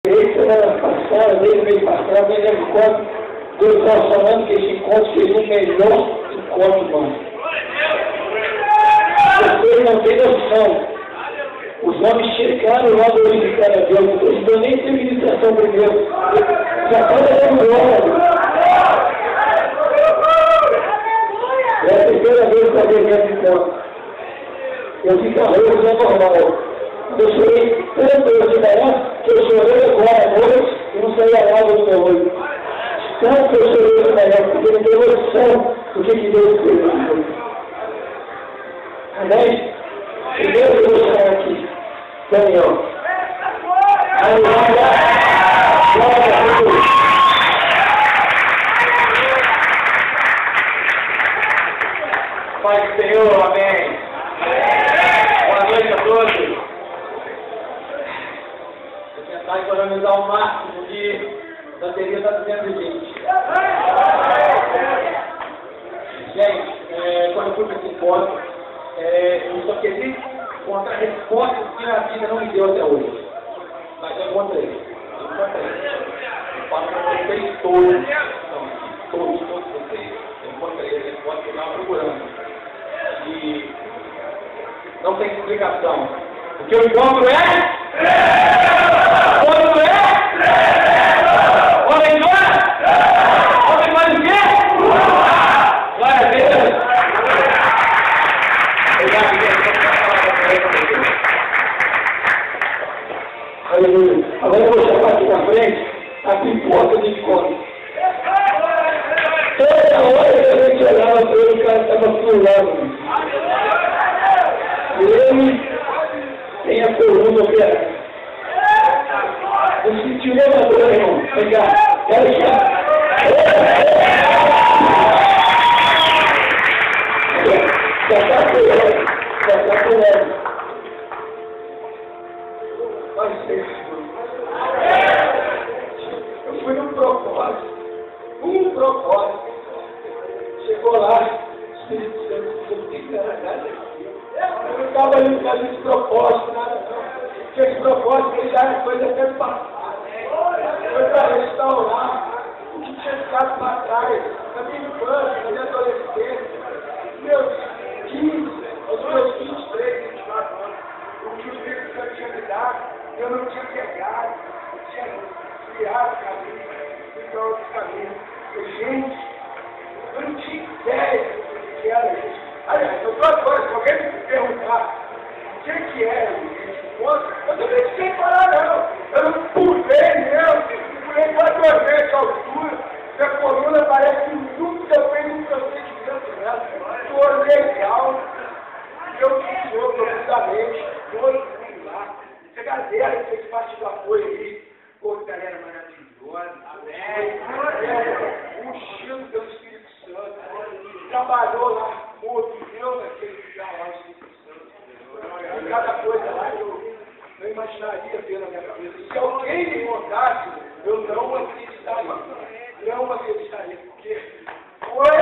Semana passada, desde o mês passado, me lembro quando eu estava falando que esse encontro seria o melhor encontro, mano. Vocês não têm noção. Os homens chegaram lá glorificando a Deus, não estou nem sem ministração primeiro. Já estava dando glória. É a primeira vez que eu vejo esse encontro. Eu fico arroz, não é normal. Eu chorei tanto hoje de manhã que eu chorei agora à noite e não saía água do meu olho. Tanto que eu chorei hoje de manhã, porque não tenho noção do que Deus fez. Amém? Primeiro eu vou chamar aqui, Daniel. Aleluia! Glória a Deus! Pai do Senhor, amém. Boa noite a todos. Vou tentar economizar o máximo de bateria está dizendo gente. Gente, quando eu fui para esse encontro, eu só queria encontrar respostas que a vida não me deu até hoje. Mas eu encontrei. Eu falo para vocês todos. Todos vocês. Eu encontrei a resposta que eu estava procurando. E não tem explicação. O que eu encontro é? Quando é? Homem glória? Homem mais o quê? Glória a Deus! Aleluia! Agora eu vou chamar aqui na frente a pipoca de encontro. Toda hora que a gente olhava para ele, o cara estava pulando. Ele tem a coluna operada. Eu senti o levador, irmão. Vem cá. Quero cá. Já está pulando. Já está pulando. Pode ser. Eu fui num propósito. Um propósito. Chegou lá. Espírito Santo, eu tenho que dar nada. Eu não estava ali por causa desse propósito, nada não. Porque esse propósito ele já é coisa até passada. Foi para restaurar o que tinha ficado para trás, na minha infância, na minha adolescência, meus 15, aos meus 23, 24 anos. O que o Espírito Santo tinha me dado, eu não tinha pegado, eu tinha criado caminho, então outros caminhos. Gente, eu não tinha ideia do que era isso. Aliás, eu estou agora, se alguém me perguntar o que era esse encontro, eu também não sei falar não. Eu não pulei mesmo, pulei 4 vezes de altura, minha coluna parece que nunca fez um procedimento nela. Estou legal, eu que sou profundamente, todo mundo lá. Essa galera que fez parte do apoio aí, pô, galera maravilhosa. Amém. O Chico pelo Espírito Santo, trabalhou lá. Deus naquele lugar lá, Espírito Santo. E cada coisa lá eu não imaginaria ver na minha cabeça. Se alguém me contasse, eu não acreditaria. Não acreditaria, porque foi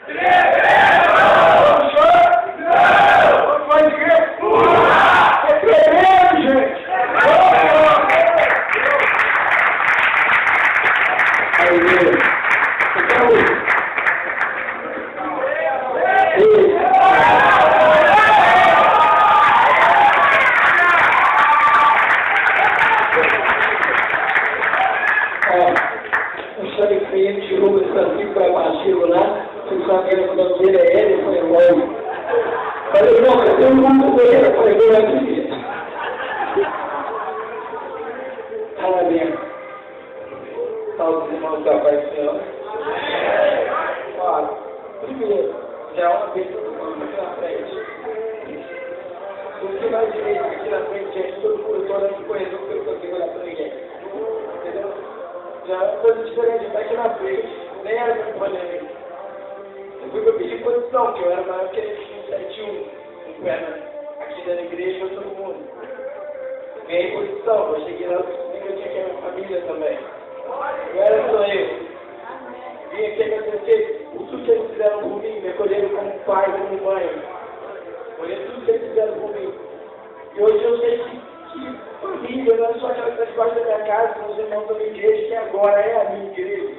tremendo! Não! Foi tremendo! É tremendo, gente! Falei, não, eu tenho um mundo dele. Eu falei, não é possível. Amém. Salve, irmãos da paz do Senhor. Olha, primeiro, já uma vez que eu estou aqui na frente. O que nós direito aqui na frente, gente, todo mundo olhando de corredor, porque eu não consigo olhar para ninguém. Entendeu? Já é uma coisa diferente, mas aqui na frente, nem era muito maneiro. Eu fui para pedir posição, porque eu era maior que eles tinham 7-1 no perna aqui dentro da igreja, todo mundo. Ganhei posição, eu cheguei lá, eu tinha que a minha família também. Não era só eu. Vim aqui agradecer o tudo que eles fizeram por mim, me acolheram como pai, como mãe. Olhei tudo que eles fizeram por mim. E hoje eu sei que família, não é só aquela que está debaixo da minha casa, com os irmãos da minha igreja, que agora é a minha igreja.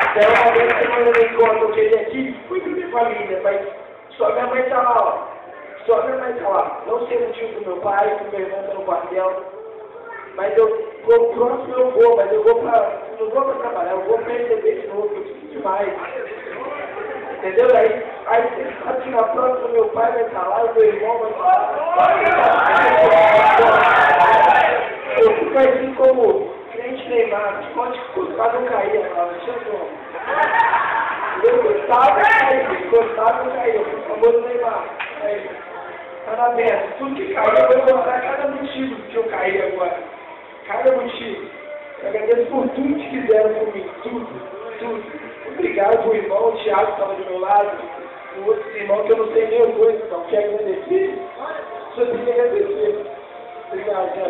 Até uma vez que eu me encontro, eu queria aqui, fui com minha família, mas só minha mãe está lá, ó. Só minha mãe está lá. Não sei o motivo do meu pai, do meu irmão está no quartel. Mas eu vou, próximo eu vou, mas eu vou não vou para trabalhar, eu vou perceber de novo, eu preciso demais. Entendeu? Aí você sabe que na próxima meu pai vai estar lá, o meu irmão vai estar lá. Eu fico assim como crente Neymar, pode custar não cair agora, deixa eu gostava de cair, gostava de cair, eu fui famoso Neymar. Parabéns, tudo que caiu, eu vou mostrar cada motivo que eu caí agora. Cada motivo. Eu agradeço por tudo que fizeram por mim, tudo. Obrigado pro irmão, o Thiago que estava do meu lado, o outro irmão que eu não sei nem o coisa, então quero agradecer. Só tenho que agradecer. Obrigado, minha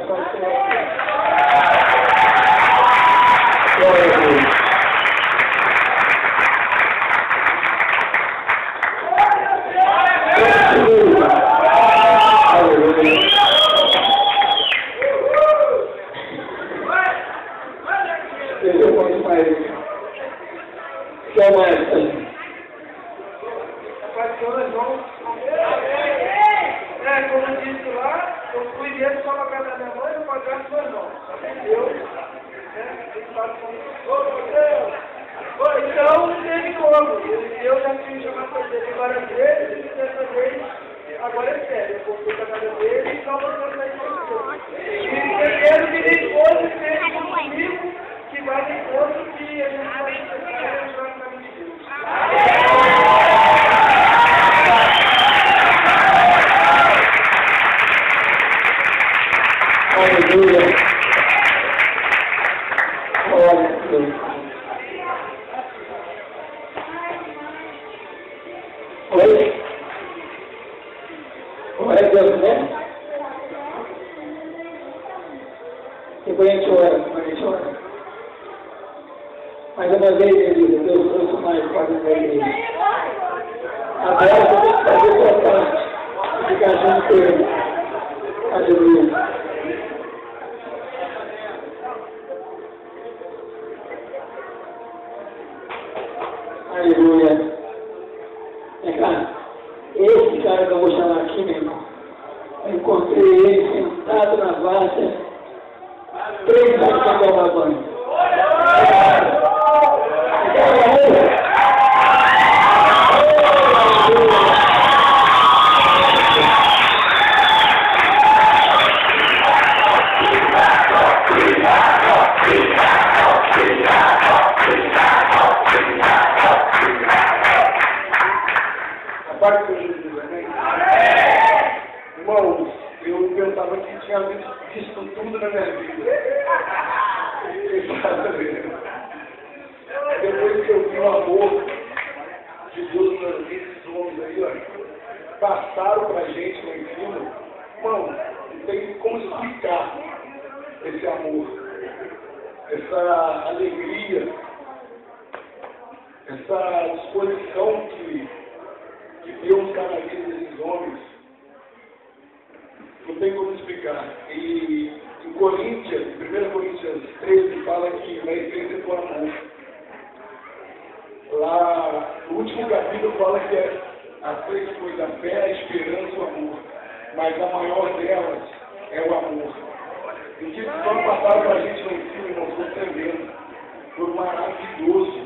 como eu disse lá, eu fui dentro só na casa da minha mãe e para casa do meu irmão. Então não teve como. Eu já fui jogar com ele várias vezes, e dessa vez, agora é sério. Eu fui para a casa dele e só vou fazer isso. E eu me esposo e fez comigo que vai de encontro que a gente vai jogar no caminho de Deus. Aleluia. Glória a Deus. Oi? Glória a Deus, né? Depois a gente ora, Mais uma vez, querido, Deus trouxe mais para a igreja. Agora você tem que fazer a sua parte. Ficar junto com ele. Aleluia. Aleluia. Vem cá. Esse cara que eu vou chamar aqui, meu irmão, eu encontrei ele sentado na várzea, 3 anos para tomar banho. Irmãos, eu pensava que tinha visto tudo na minha vida. Depois que eu vi o amor de Deus nas vidas dos homens aí, ó, passaram pra gente lá em cima, irmão, não tem como explicar esse amor, essa alegria, essa disposição que Deus está na vida desses homens. Não tem como explicar. E em Coríntios, 1 Coríntios 13, fala que na essência do amor. Lá, no último capítulo, fala que as 3 coisas, a fé, a esperança e o amor. Mas a maior delas é o amor. E que quando passaram para a gente lá em cima, irmão, foi tremendo. Foi maravilhoso.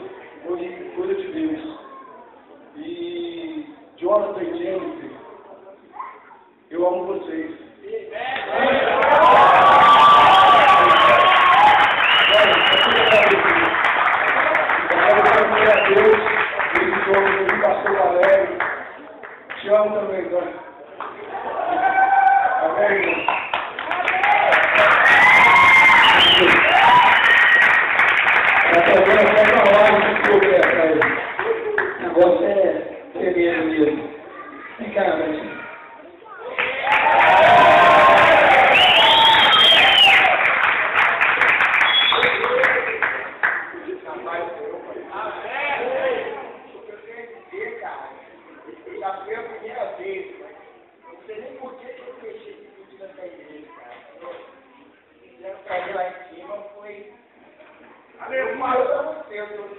Foi coisa de Deus. E Jonathan e Jennifer, eu amo vocês. Deus, esse homem, o pastor Valério, te amo também, então. Amém, irmão? Essa é uma hora de correr atrás. O negócio é tremendo mesmo. Vem cá, Betinho.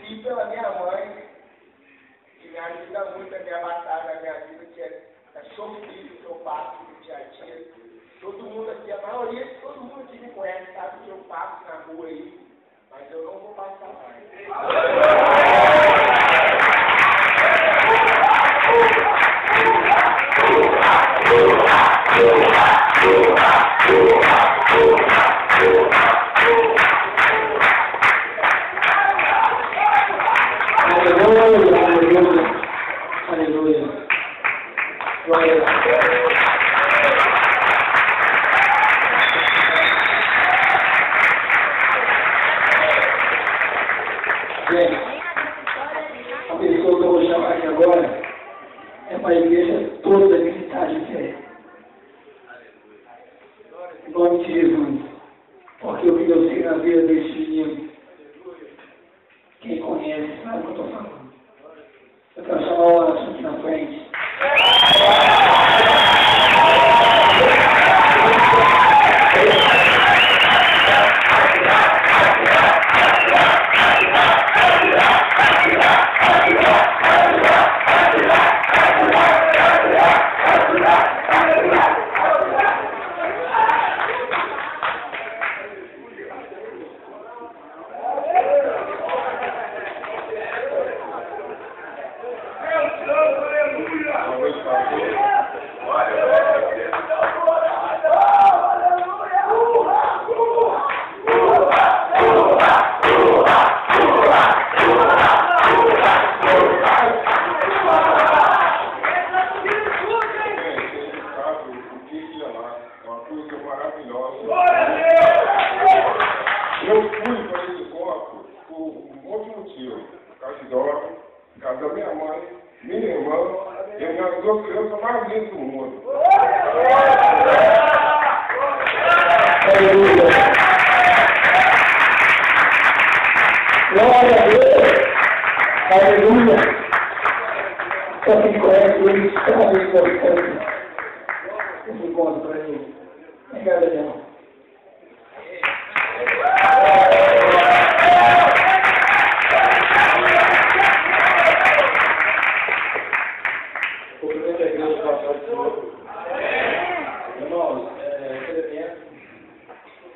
e pela minha mãe, que me ajuda muito a minha batalha, na minha vida, que é cachorro filho que eu passo, que a tia. Todo mundo aqui, a maioria, todo mundo aqui me conhece, sabe que eu passo na rua aí, mas eu não vou passar mais. Aleluia. Glória a Deus. Gente, a pessoa que eu vou chamar aqui agora é uma igreja toda que está de fé. Em nome de Jesus. Porque o que Deus fez na vida desse menino, quem conhece sabe o que eu estou falando. Eu quero chamar o Anderson aqui na frente. Eu fui para esse encontro por um outro motivo. Casidoro, casa da minha mãe, minha irmã e as minhas duas crianças mais lindas do mundo. Aleluia. Glória a Deus. Aleluia. Só quem conhece ele sabe importante. Esse encontro para ele. Obrigado, irmão. Cumprimento a igreja do pastor de novo. Irmãos, aquele evento,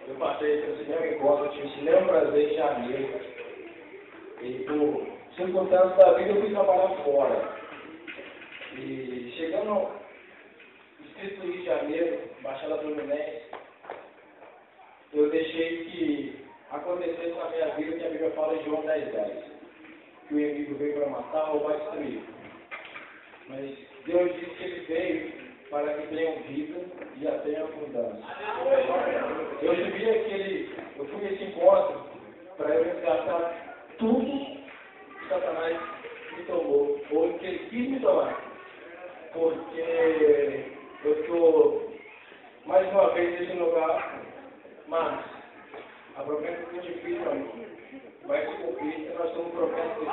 eu passei pelo cinema encontro, eu tive cinema prazer em janeiro. E por circunstâncias da vida eu fui trabalhar fora. E chegando no distrito do Rio de Janeiro, Baixada Fluminense, eu deixei que acontecesse na minha vida que a Bíblia fala em João 10:10. Que o inimigo veio para matar, roubar e destruir. Mas Deus disse que ele veio para que tenham vida e a tenham abundância. Eu fui nesse encontro para eu resgatar tudo que Satanás me tomou, ou que ele quis me tomar. Porque eu estou mais uma vez nesse lugar, mas a promessa que eu te fiz para mim vai se cumprir, porque nós somos profetas de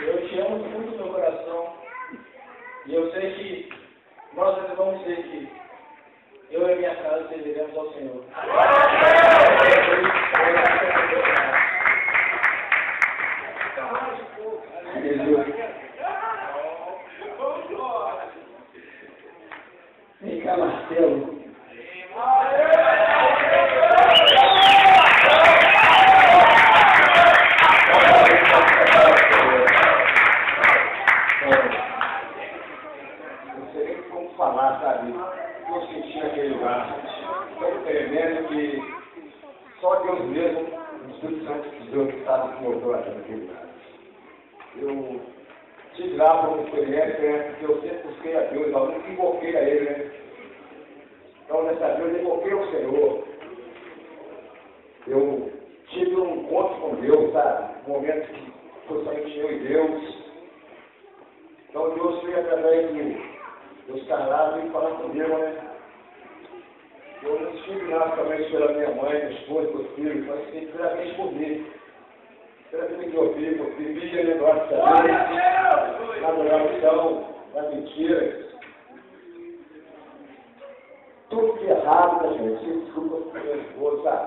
Eu te amo do fundo do meu coração e eu sei que nós vamos dizer que eu e a minha casa serviremos ao Senhor. Vem cá, Marcelo. Não sei nem como falar, sabe? Eu senti naquele lugar tão tremendo que só Deus mesmo, o Espírito Santo de Deus que estava com o motor naquele lugar. Eu tive lá para uma experiência, né? Porque eu sempre busquei a Deus, eu nunca invoquei a Ele, né? Então, nessa vez, eu invoquei o Senhor. Eu tive um encontro com Deus, sabe? Um momento que foi somente eu e Deus. Então, Deus foi através dos carlados e falar comigo, né? Eu não estive lá também pela minha mãe, minha esposa, meus filhos, mas sim, primeiramente por mim. Primeiramente que eu vi, por mim, negócio também. Na adoração, da mentira. Tudo que é errado, né, gente? Desculpa, vou, sabe?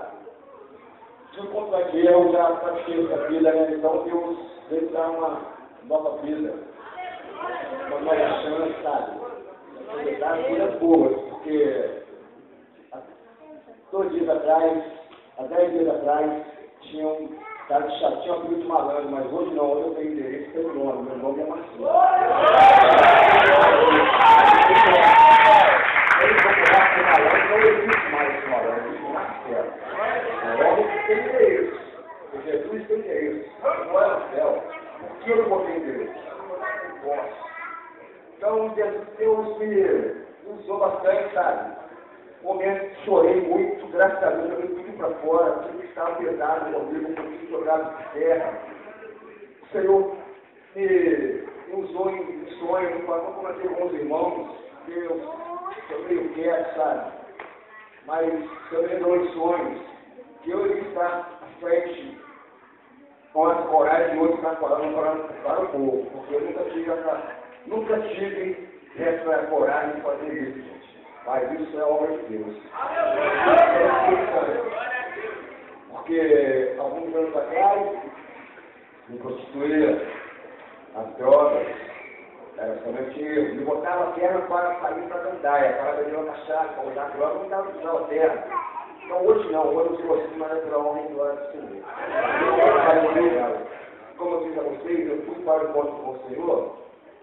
Tudo quanto é que eu já pratiquei essa vida, né? Então Deus veio dar uma nova vida, uma nova chance, sabe? Aproveitar as coisas boas, porque há 2 dias atrás, há 10 dias atrás, tinha um cara que já tinha um apelido de malandro, mas hoje não, hoje eu tenho endereço, tenho nome, meu nome é Marcinho. Ele procurar ser malandro, não existe mais esse malandro, existe Marcelo. Logo, tem endereço. Porque Jesus tem endereço. Não é no céu. Por que eu não botei endereço? Não posso. Então, Deus me usou bastante, sabe? Momento que chorei muito, graças a Deus, eu me tudo para fora, tudo que estava pesado, meu amigo, um pouquinho jogado de terra. O Senhor me usou em sonho, quando eu comentei com os irmãos, eu meio quieto, sabe? Mas eu me dou em sonhos que eu iria estar à frente com essa coragem de hoje estar falando para o povo, porque eu nunca tive essa coragem de fazer isso, gente. Mas isso é obra de Deus. Porque alguns anos atrás, me prostituía, as drogas, era somente eu. Me botava a terra para sair para Gandaia, para beber uma cachaça, para usar droga, não usava a terra. Então hoje não, hoje eu sou assim, mas é pela honra e glória do Senhor. Como eu disse a vocês, eu fui para o encontro com o Senhor,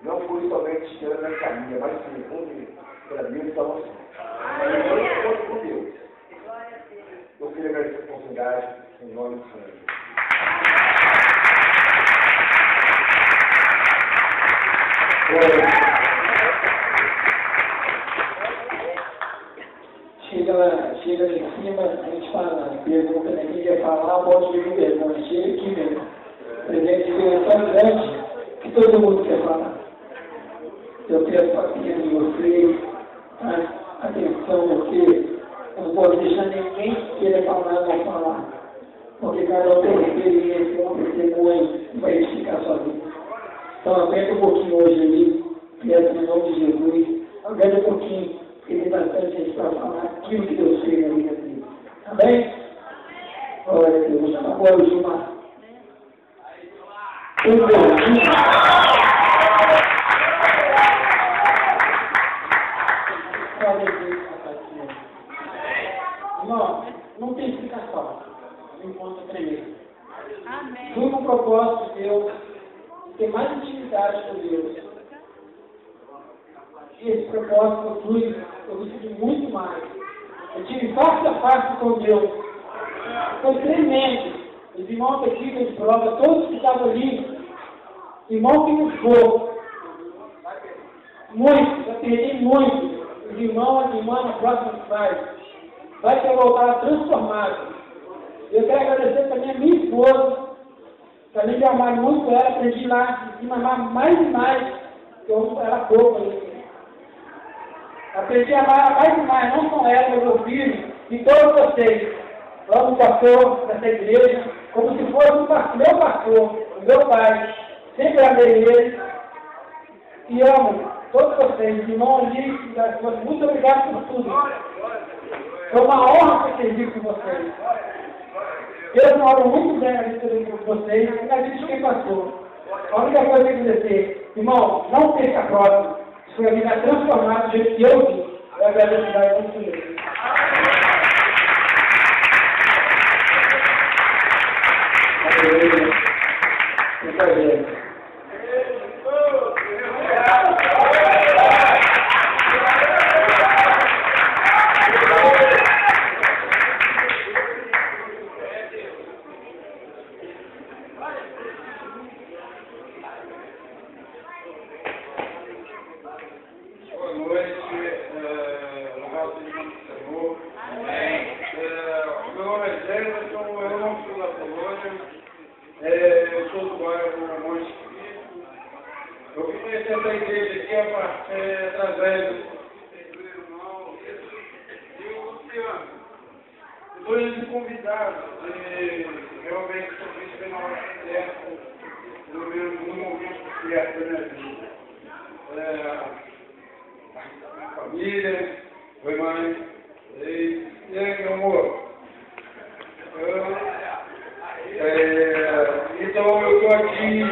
não fui somente pela minha família, mas sim, pela minha salvação. Eu encontro com Deus. Eu queria agradecer a oportunidade em nome do Senhor. Chega lá em cima, a gente fala, pergunta, né? Quem quer falar, pode vir pergunta. Chega aqui mesmo. O presente de Deus é tão grande que todo mundo quer falar. Eu quero fazer de vocês atenção, porque eu não posso deixar ninguém que queira falar não falar. Porque cada um tem experiência, um testemunho, vai edificar sua vida. Então aperta um pouquinho hoje ali, peço em nome de Jesus, aperta um pouquinho, porque tem bastante gente para falar aquilo que Deus fez na minha vida. Amém? Glória a Deus. Agora o Gilmar. Irmão, não tem explicação. O encontro é tremendo. Fui com o propósito de Deus, de ter mais intimidade com Deus. E esse propósito eu recebi muito mais. Eu tive face a face com Deus. Foi tremendo. Os irmãos aqui de prova, todos que estavam ali, irmão que nos voou. Muito, já perdi muito. Os irmãos, as irmãs na próxima fase. Vai ter voltado transformado. Eu quero agradecer também a minha esposa, que além de amar muito ela, aprendi lá de amar mais e mais, que eu era pouco ali. Aprendi a amar mais e mais, não só ela, meu filho, e todos vocês. Amo o pastor dessa igreja, como se fosse meu pastor, o meu pai. Sempre amei ele. E amo todos vocês, irmãos ali, muito obrigado por tudo. Foi uma honra ter servido com vocês. Eu moro muito bem na vida de vocês e na vida de quem passou. A única coisa que eu quero dizer, irmão, não perca a próxima. Se foi a vida transformada do jeito que eu vi, eu agradeço a Deus por isso. Eu vim conhecer essa igreja aqui através do irmão e o Luciano. Estou indo convidado, realmente sobre isso na hora certa, no momento certo da minha vida. família, oi mãe, e aí meu amor, então eu estou aqui,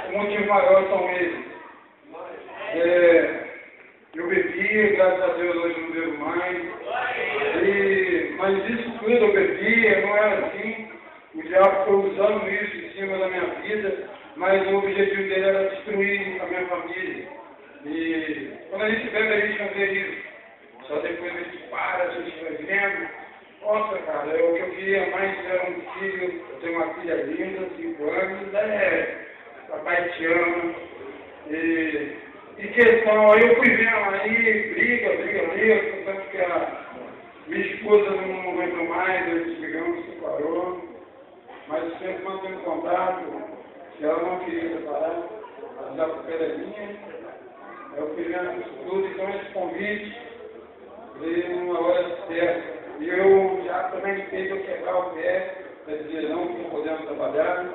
o motivo maior são eles. Eu bebi, graças a Deus hoje não devo mais, mas isso tudo eu bebia, não era assim, o diabo foi usando isso em cima da minha vida, mas o objetivo dele era destruir a minha família. E quando a gente bebe, a gente não vê isso. Só depois a gente para, a gente vai vendo. Nossa, cara, o que eu queria mais era um filho. Eu tenho uma filha linda, 5 anos, papai te ama. E questão, aí eu fui vendo aí, briga, tanto que a minha esposa não aguentou mais, a gente brigamos, separou. Mas sempre mantendo contato. Se ela não queria separar, ela já foi pela minha. Eu fui vendo isso tudo, então esse convite veio numa hora certa. E eu já também fez eu quebrar o pé, para dizer não, que não podemos trabalhar.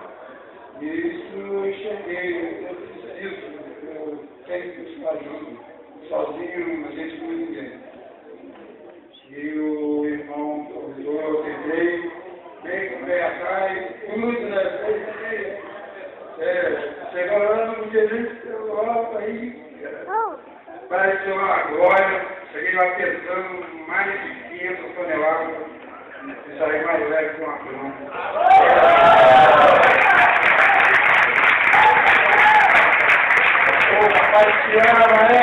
E isso eu enxerguei, eu fiz isso, eu quero buscar ajuda. Sozinho, a gente não é ninguém. E o irmão convidou, eu tentei, bem com o pé atrás, tudo, né? Chegou lá no dia de Europa aí. Pareceu uma glória, cheguei lá pesando mais de 500 toneladas e saí mais leve que uma pluma. Ô, papai te ama, né?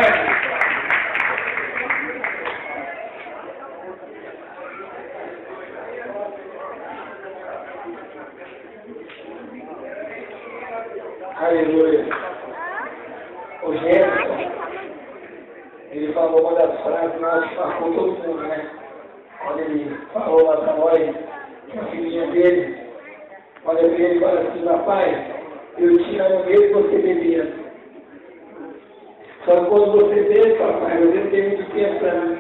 Aleluia. O Jefferson, ele falou uma das frases mais que marcou todo mundo, né? Quando ele falou lá para nós, que a filhinha dele, olha para ele e fala assim: papai, eu te amo mesmo que você bebia. Só que quando você bebe, papai, eu não tenho muito tempo para mim.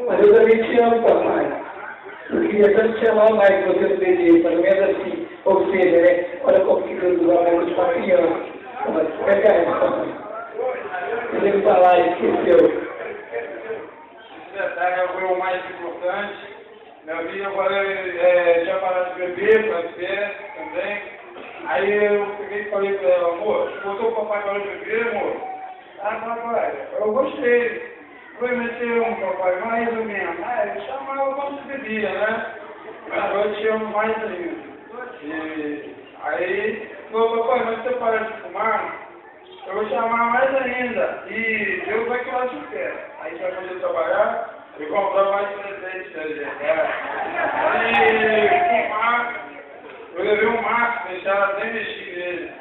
Mas eu também te amo, papai. Eu queria tanto te amar mais que você não bebia, pelo menos assim. Ou seja, né? Olha como que Deus usa a mão de uma criança. Mas pega essa, papai. Eu tenho que falar, esqueceu. Esse detalhe foi o mais importante. Minha vida agora tinha parado de beber, para ser também. Aí eu peguei e falei para ela: amor, botou o papai para beber, amor? Ah, papai, eu gostei. Foi meter um papai mais ou menos. Ah, eu chamava quando se bebia, né? Mas agora eu te amo mais ainda. E aí, falou: papai, mas você para de fumar? Eu vou chamar mais ainda. E Deus vai tirar de pé. Aí a gente vai poder trabalhar e comprar mais presentes pra ele. E fumar, eu levei um maço, deixaram até mexer nele.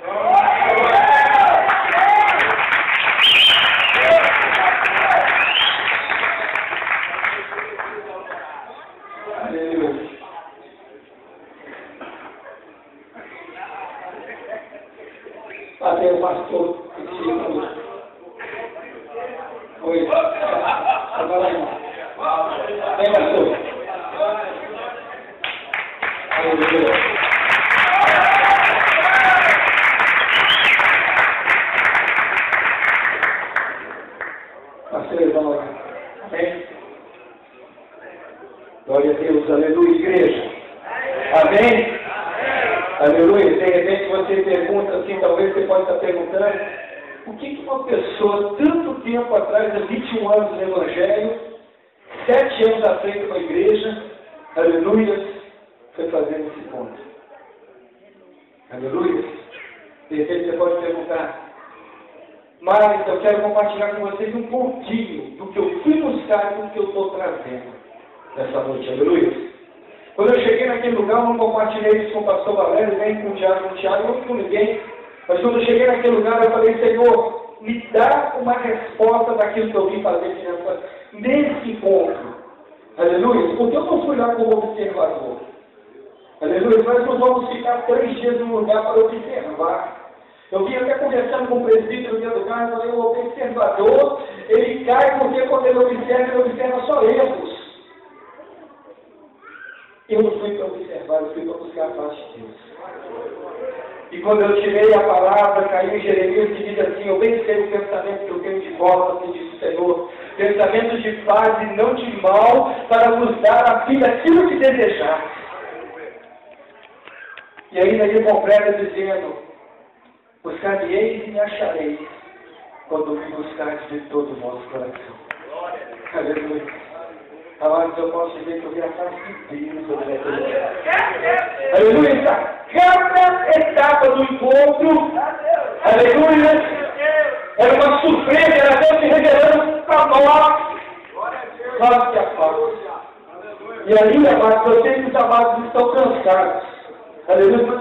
Aleluia. Até o pastor. Oi. Agora aí. Vem, pastor. Aleluia. Pastor Evaldo. Amém? Glória a Deus. Aleluia, igreja. Amém? Aleluia. De repente você pergunta assim, talvez você pode estar perguntando: o que uma pessoa, tanto tempo atrás, há 21 anos no Evangelho, 7 anos à frente com a igreja, aleluia, foi fazer nesse ponto? Aleluia. De repente você pode perguntar: mas eu quero compartilhar com vocês um pouquinho do que eu fui buscar e do que eu estou trazendo nessa noite. Aleluia. Quando eu cheguei naquele lugar, eu não compartilhei isso com o pastor Valério, nem com o Tiago, nem com ninguém. Mas quando eu cheguei naquele lugar, eu falei: Senhor, me dá uma resposta daquilo que eu vim fazer nesse encontro. Aleluia. Porque eu não fui lá como observador. Aleluia. Nós não vamos ficar 3 dias num lugar para observar. Eu vim até conversando com o presbítero dentro do carro, eu falei: o observador, ele cai porque quando ele observa só erros. Eu não fui para observar, eu fui para buscar a paz de Deus. E quando eu tirei a palavra, caiu em Jeremias e diz assim: eu bem sei o pensamento que eu tenho de vós, assim diz o Senhor, pensamentos de paz e não de mal, para vos dar a vida aquilo que desejar. E ainda ele completa dizendo: buscar-me-eis e me achareis, quando me buscardes de todo o vosso coração. Aleluia. Amados, eu posso dizer que eu vi a face de Deus sobre a vida. Aleluia. Cada etapa do encontro, aleluia, era uma surpresa, era Deus se revelando para nós. Nós que amados. E aí, amados, eu sei que os amados estão cansados. Aleluia. Mas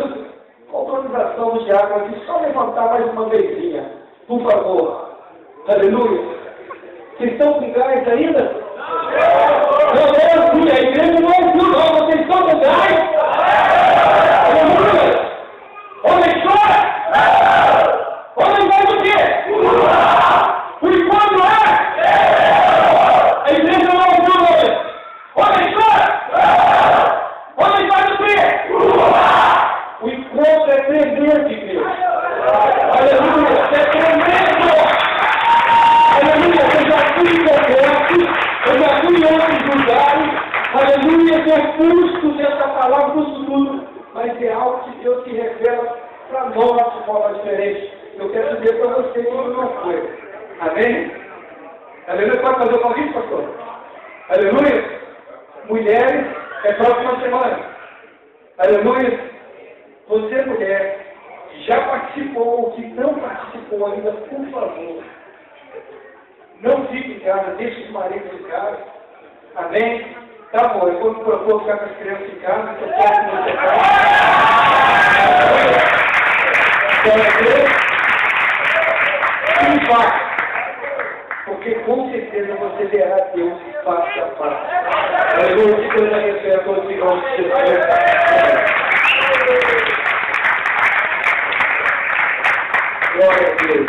com autorização do diácono aqui, só levantar mais uma vezinha, por favor. Aleluia. Vocês estão com gás ainda? Meu Deus, a igreja não ouviu não, vocês estão com gás? Aleluia! Homem chora! Homem faz o quê? O encontro é! A igreja não ouviu não! Homem chora! Homem faz o quê? O encontro é presente, igreja! Aleluia! É tremendo! Aleluia! Eu já fui em conversa. Eu já fui em outros lugares, aleluia, que é custo dessa palavra, custo tudo, mas é algo que Deus se revela para nós de forma diferente. Eu quero dizer para você que não foi. Amém? Aleluia, pode fazer o convite, pastor? Aleluia. Mulheres, é próxima semana. Aleluia. Você, mulher, que já participou ou que não participou ainda, por favor, não fique em casa, deixe os maridos em casa. Amém? Tá bom, eu vou me propor ficar com as crianças em casa, que eu quero que você faça. E vá. Porque com certeza você verá Deus face a face. Aleluia, que Deus abençoe a todos os irmãos de Jesus. Glória a Deus.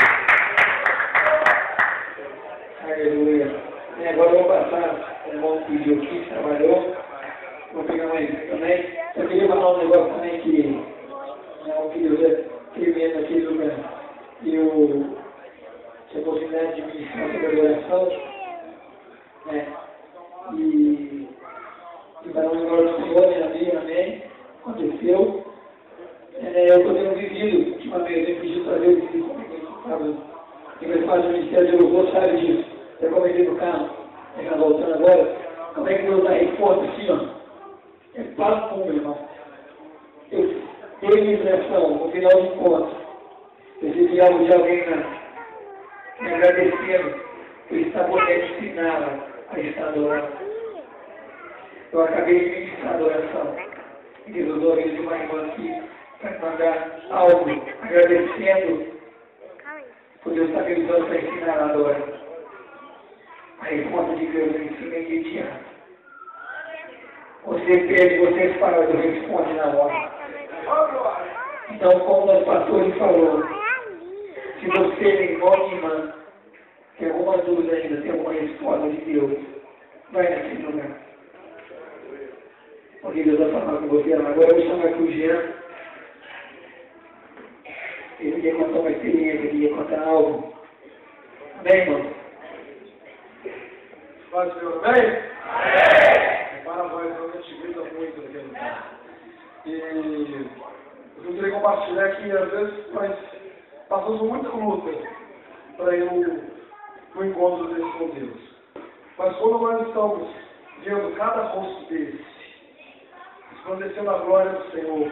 Aleluia. E agora eu vou passar o irmão que pediu aqui, que trabalhou. Vou pegar mais também. Eu queria falar um negócio também que eu queria escrevendo aqui sobre a oportunidade de ministrar sobre a oração. Né? E para o negócio do Senhor, né? Amém. Aconteceu. Eu estou tendo vivido, ultimamente, eu pedi para Deus que ele faz o ministério de louvor, sabe disso. Eu comentei no carro, está voltando agora, como é que Deus dá resposta assim, ó. É papo meu irmão. Eu dei minha impressão, no final do encontro, recebi algo de alguém me agradecendo por estar podendo ensinar a estar adorando. Eu acabei de ministrar a adoração. E Deus usou de uma irmã aqui para mandar algo agradecendo por Deus estar me usando para ensinar a adorar. A resposta de Deus em cima é imediata. Você pede, você fala, Deus responde na hora. Então, como o pastor falou, se você, meu irmão e irmã, tem alguma dúvida ainda, tem alguma resposta de Deus, vai nesse lugar. Porque Deus vai falar com você. Agora eu vou chamar aqui o Jean. Ele ia contar uma experiência, ele ia contar algo. Amém, irmão? Paz do Senhor, amém? Amém! Para nós, a gente grita muito naquele lugar. E eu queria compartilhar que às vezes nós passamos muita luta para ir no encontro desse com Deus. Mas quando nós estamos vendo cada rosto desse, resplandecendo a glória do Senhor,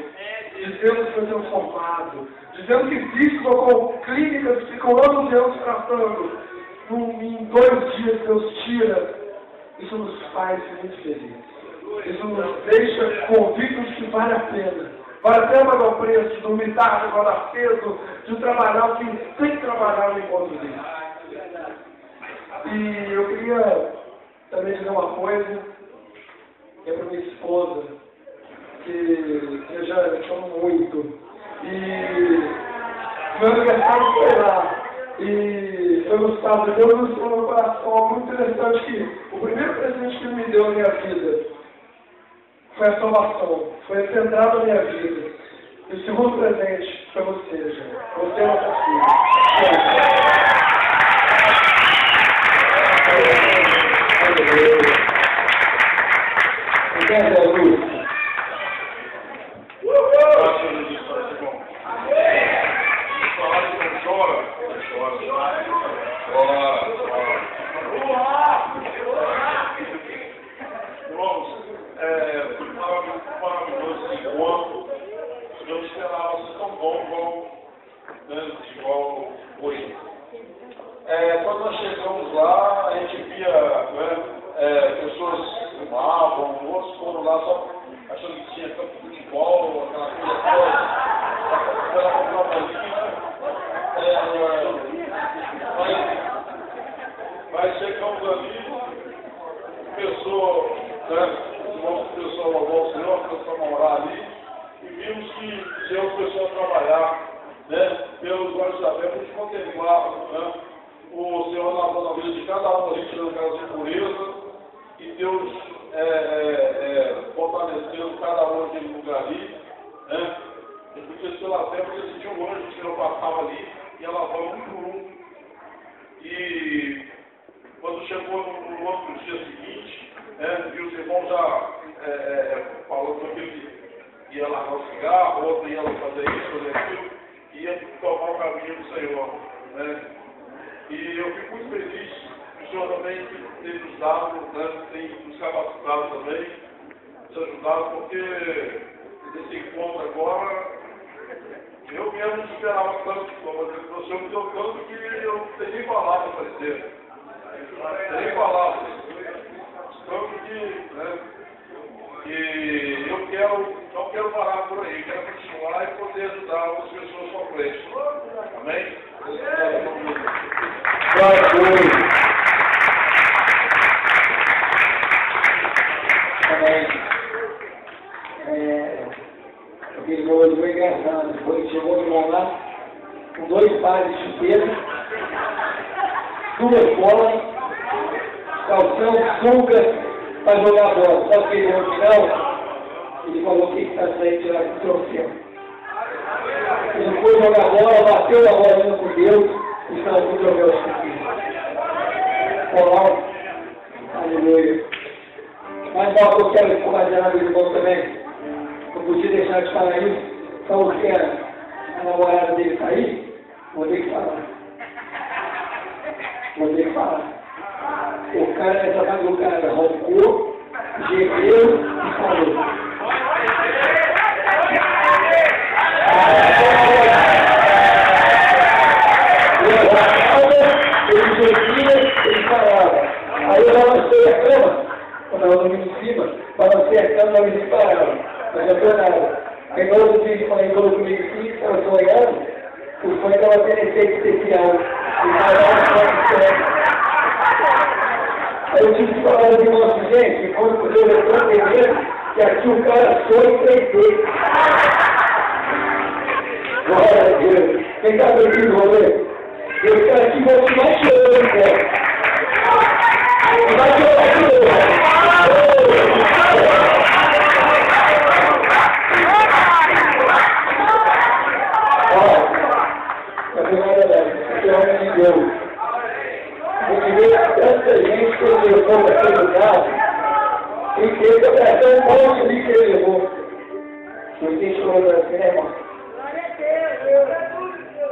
dizendo que Deus é amado, dizendo que existe uma clínica que ficam anos e anos tratando, em 2 dias Deus tira, isso nos faz muito felizes. Isso nos deixa convictos que vale a pena. Vale a pena pagar o preço, de dormir tarde, guardar peso, de trabalhar o que tem que trabalhar no encontro dele. E eu queria também dizer uma coisa, que é para minha esposa, que eu já chamo muito. E meu aniversário foi lá. E foi no sábado, Deus nos falou no coração algo muito interessante, que o primeiro presente que Ele me deu na minha vida foi a salvação, foi a entrada da minha vida. E o Senhor segundo presente para você, gente. Você é nossa filha. Obrigado, Luiz. Maravilhoso esse encontro. Eu não esperava ser tão bom igual hoje. Quando nós chegamos lá, a gente via pessoas fumavam, outros foram lá só achando que tinha campo de futebol, aquela coisa toda. Era uma bolinha. Mas chegamos ali, pessoa, louvou o Senhor, começou a morar ali, e vimos que Deus começou a trabalhar, pelos olhos da fé, para contemplar, o Senhor lavando a vida de cada um ali, tirando aquelas impurezas, e Deus fortalecendo cada um naquele lugar ali, porque pela fé, porque se tinha um anjo que o Senhor passava ali, ia lavando um por um. E quando chegou no outro dia seguinte, e os irmãos já falou com aquele que ia largar o cigarro, outro ia fazer isso, fazer aquilo, e ia tomar o caminho do Senhor. E eu fico muito feliz que o Senhor também tem nos dado, tem nos capacitado também, nos ajudado, porque nesse encontro agora, eu mesmo não esperava tanto, mas o Senhor me deu tanto que eu não tenho nem palavras para dizer. Não tenho nem palavras. Tanto que eu não quero parar por aí, quero continuar e poder ajudar outras pessoas sofrentes. Amém? Glória a Deus. Amém. Aquele meu olho foi engraçado. Foi, chegou no lá com 2 pares de chuteira, 2 bolas, calção, sunga, para jogar bola. Só que no final, ele falou que está saindo tirar o troféu. Ele foi jogar bola, bateu a bola com Deus e saiu com o troféu. Olá, aleluia. Mas não, eu quero compartilhar com os irmãos também. Não podia deixar de falar isso. Então, se a namorada dele sair, vou ter que falar. Vou ter que falar. O cara nessa madrugada roncou, gemeu e falou. Ele gemia, ele falava. Aí eu balancei a cama, quando eu estava dormindo em cima, balancei a cama e ele parava. Mas não foi nada. Aí no outro dia ele falou comigo assim, estava sonhando, o sonho estava tendo efeito especial. Ele falava Aí eu tive que falar de nosso gente, quando eu estou entendendo que aqui o cara sonha em 3D. Glória a Deus. Quem está aqui no rolê? Eu quero aqui vou te mais chorando, né? Vai chorar aqui, Deus. Porque veio tanta gente que ele levou naquele lugar, e que ele foi tão bom ali que ele levou. Não tem chorando assim, né, irmão?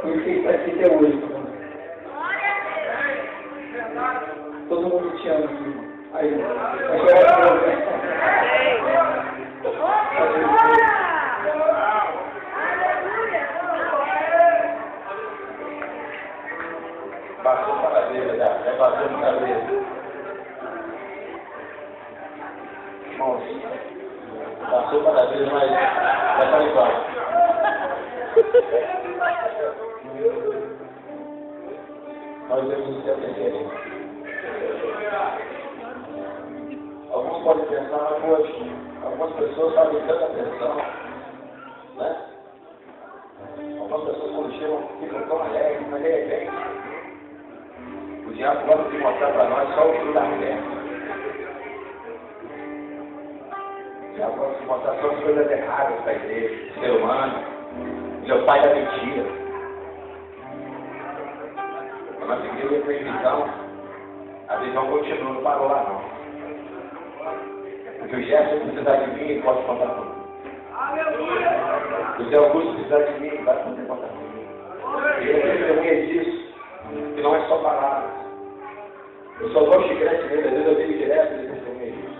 Não sei se está aqui até hoje, irmão. Todo mundo te ama aqui, irmão. Aí, vai chorar de novo, Passou para a cadeira já, passou para a cadeira. Irmãos, passou para a cadeira, mas vai para embaixo. Nós devemos ser atentos. Alguns podem pensar, mas poxa, algumas pessoas fazem tanta atenção, né? Algumas pessoas quando chegam ficam tão alegres, mas de repente o diabo gosta de mostrar para nós só o fio da terra. O diabo gosta de mostrar só as coisas erradas para a igreja, ser humano. Meu pai da mentira. A nossa igreja foi visão. A visão continua, não parou lá não. Porque o Gerson precisar de mim, ele pode contar comigo. O Zé Augusto precisar de mim, vai poder contar comigo. E eu testemunha disso, que não é só palavras. Eu só dou chiclete nele, às vezes eu digo direto, ele testemunha disso.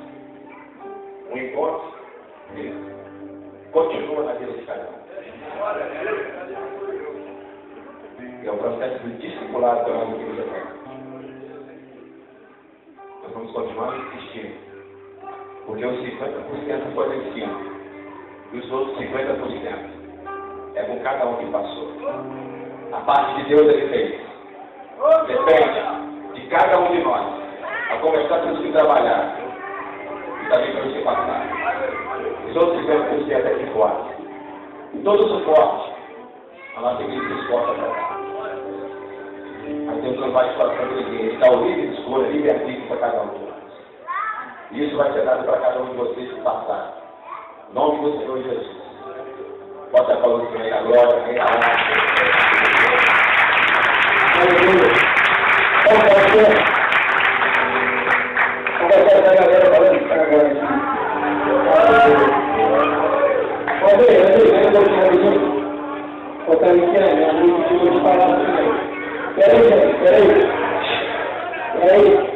Um encontro, ele continua na vida de cada um. É o processo do discipulado que a nossa igreja tem. Nós vamos continuar insistindo. Porque os 50% foi ensino. E os outros 50% é com cada um que passou. A parte de Deus ele fez. Depende de cada um de nós. A começar por que trabalhar. E também para os que passar. Os outros 50% é que forte. E todo o suporte, a nossa igreja se esforça para dar. Mas Deus não vai esforçando ninguém. Ele dá o livre escolha, livre-arbítrio para cada um de nós. E isso vai ser dado para cada um de vocês que passaram. Em nome do Senhor Jesus. Bota a palavra do Senhor, a glória, a honra. Aleluia. Vamos fazer. Vamos fazer essa galera falando que está agora aqui. Pode ver, eu vou te avisar. Fortalecendo, né? A gente vai te falar também. Peraí, gente, peraí.